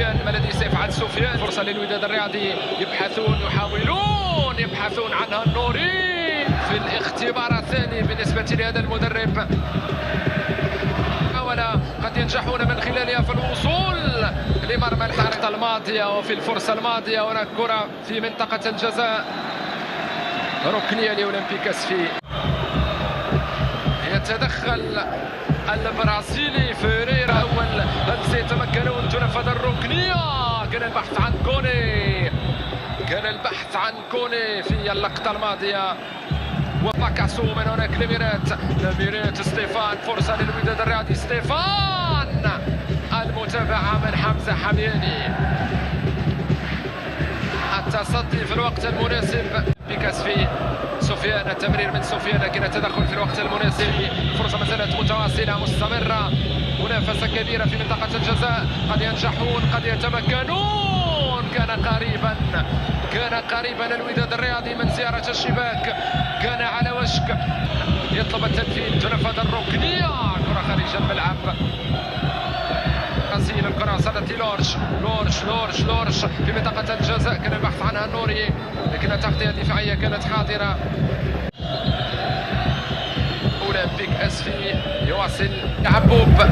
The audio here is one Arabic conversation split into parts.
سفيان، ما الذي سيفعل سفيان؟ فرصة للوداد الرياضي، يبحثون عنها النوري في الاختبار الثاني بالنسبة لهذا المدرب. ولا قد ينجحون من خلالها في الوصول لمرمى الحارة الماضية. وفي الفرصة الماضية هناك كرة في منطقة الجزاء، ركنية لأولمبيك أسفي. يتدخل البرازيلي فيريرا أول، هل سيتمكنون تنفذ الركنية؟ كان البحث عن كوني في اللقطة الماضية، وباكاسو من هناك لميريت ستيفان، فرصة للوداد الرياضي، ستيفان المتابعة من حمزة حمياني، التصدي في الوقت المناسب بكسفي سفيان، التمرير من سفيان لكن التدخل في الوقت المناسب. الفرصة ما زالت متواصلة مستمرة، منافسة كبيرة في منطقة الجزاء، قد ينجحون قد يتمكنون. كان قريبا الوداد الرياضي من زيارة الشباك، كان على وشك يطلب التنفيذ، تنفذ الركنية، كرة خارج الملعب. الكرة وصلت لورش في منطقة الجزاء، كان البحث عنها النوري لكن التغطية الدفاعية كانت حاضرة. أولمبيك أسفي يواصل عبوب،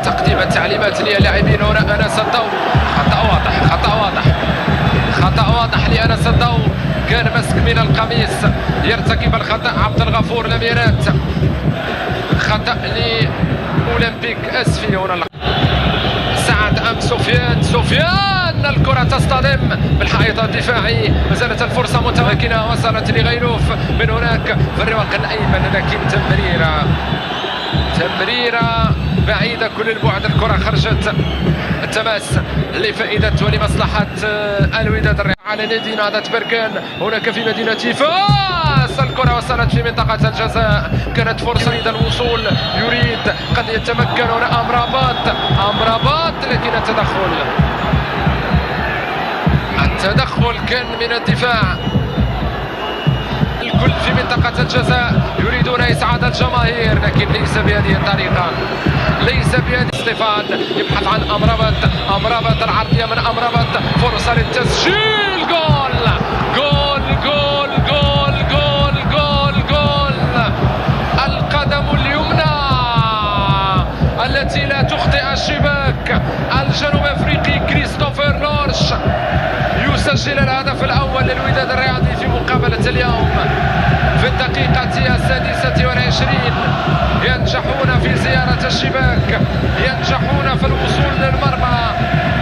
تقديم التعليمات للاعبين هنا. أنس الضو، خطأ واضح لأنس الضو، كان مسك من القميص، يرتكب الخطأ عبد الغفور لميرات، خطأ لأولمبيك أسفي. هنا سعد أم سفيان، الكرة تصطدم بالحائط الدفاعي، ما زالت الفرصة متمكنة، وصلت لغيلوف من هناك في الرواق الأيمن، لكن تمريرة بعيدة كل البعد، الكرة خرجت. التماس لفائدة ولمصلحة الوداد الرياضي على نادي نهضة بركان هناك في مدينة فاس. الكرة وصلت في منطقة الجزاء، كانت فرصة الوصول، قد يتمكن هنا أمرابات لكن التدخل كان من الدفاع. الكل في منطقة الجزاء يريدون إسعاد الجماهير لكن ليس بهذه الطريقة، ستيفان يبحث عن أمرابط العرضية من أمرابط، فرصة للتسجيل، جول. القدم اليمنى التي لا تخطئ الشباك، الجنوب أفريقي كريستوفر نورش يسجل الهدف الأول للوداد الرياضي في مقابلة اليوم في الدقيقة 26. ينجحون في زيارة الشباك، ينجحون في الوصول للمرمى.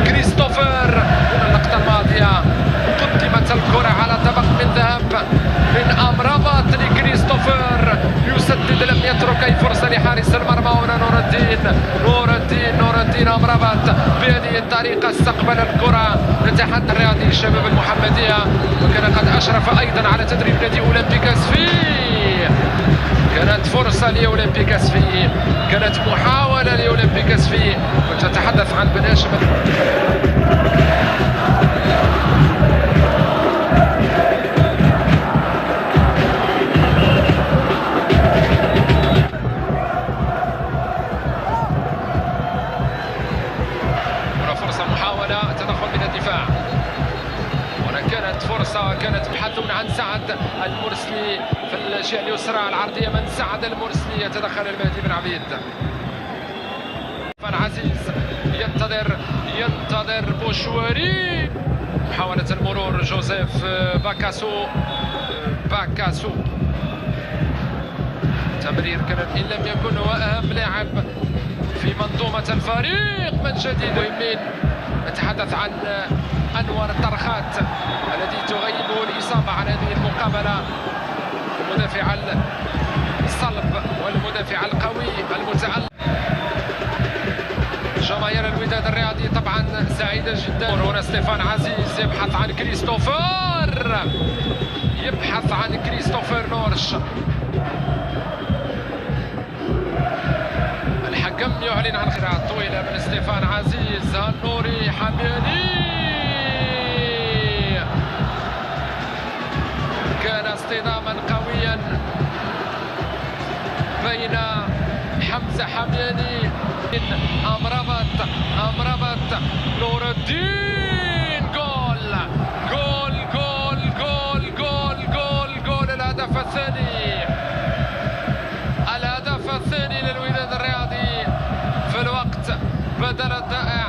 كريستوفر، اللقطة الماضية قدمت الكرة على طبق من ذهب من أمرابط لكريستوفر، يسدد، لم يترك أي فرصة لحارس المرمى. هنا نور الدين أمرابط بهذه الطريقة استقبل الكرة. نتحدث الرياضي الشباب المحمدية، وكان قد أشرف أيضا على تدريب نادي أولمبيك أسفي. كانت فرصة لأولمبيك أسفي، كانت محاولة لأولمبيك أسفي. كنت أتحدث عن بن هاشم. محاولة تدخل من الدفاع، هنا كانت فرصة، كانت بحث عن سعد المرسلي في الجهة اليسرى، العرضية من سعد المرسلي، يتدخل المهدي بن عبيد. فان عزيز ينتظر بوشواري، محاولة المرور جوزيف باكاسو، تمرير كان إن لم يكن هو أهم لاعب في منظومة الفريق من جديد. مهمين، نتحدث عن أنور الطرخات الذي تغيبه الإصابة عن هذه المقابلة، المدافع الصلب والمدافع القوي المتألق. جماهير الوداد الرياضي طبعا سعيدة جدا. هنا ستيفان عزيز يبحث عن كريستوفر نورش. الحكم يعلن عن قراءة طويلة من ستيفان عزيز. النوري حمياني، كان اصطداما قويا بين حمزة حمياني أمرابط نور الدين. جول جول جول جول جول جول جول. الهدف الثاني، الهدف الثاني للوداد الرياضي في الوقت بدل الضائع.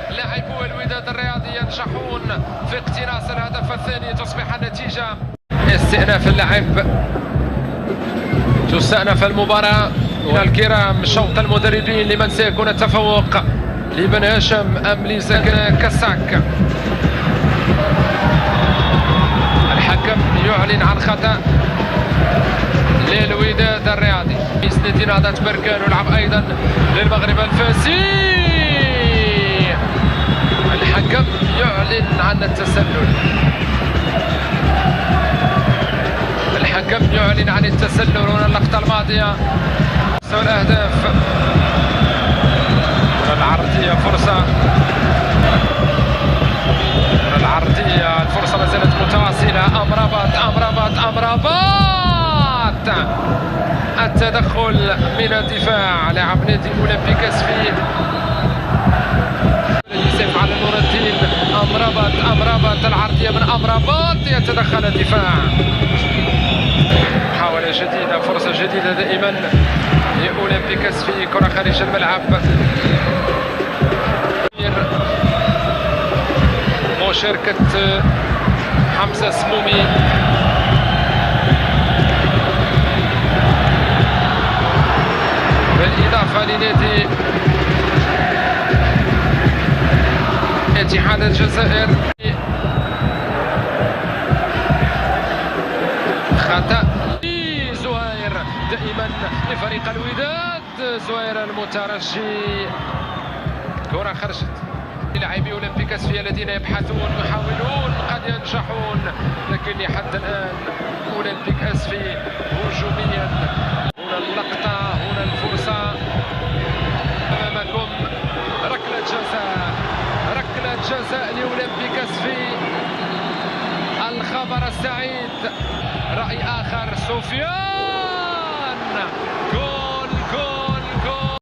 لاعبو الوداد الرياضي ينجحون في اقتناص الهدف الثاني. تصبح النتيجة استئناف اللعب، تستأنف المباراة. الكرام شوط المدربين، لمن سيكون التفوق؟ لبن هاشم أم لزكريا كساك؟ الحكم يعلن عن خطأ للوداد الرياضي. يسند نهضة بركان ولعب أيضا للمغرب الفاسي. الحكم يعلن عن التسلل، الحكم يعلن عن التسلل. هنا اللقطة الماضية مستوى الأهداف. العرضية فرصة، العرضية الفرصة ما زالت متواصلة. أمرابط التدخل من الدفاع. لاعب نادي أولمبيك أسفي يسيف على نور الدين. أمرابط العرضية من أمرابط، يتدخل الدفاع. محاولة جديدة، فرصة جديدة دائما لأولمبيك أسفي. كرة خارج الملعب. مشاركة حمزة سمومي. بالإضافة لنادي اتحاد الجزائر. خطأ زهير دائما لفريق الوداد. زهير المترجي. كرة خرجت لاعبي أولمبيك أسفي الذين يبحثون يحاولون قد ينجحون، لكن لحد الآن أولمبيك أسفي هجوميا. هنا اللقطة، هنا الفرصة أمامكم. ركلة جزاء، ركلة جزاء لأولمبيك أسفي. الخبر السعيد. رأي آخر، سفيان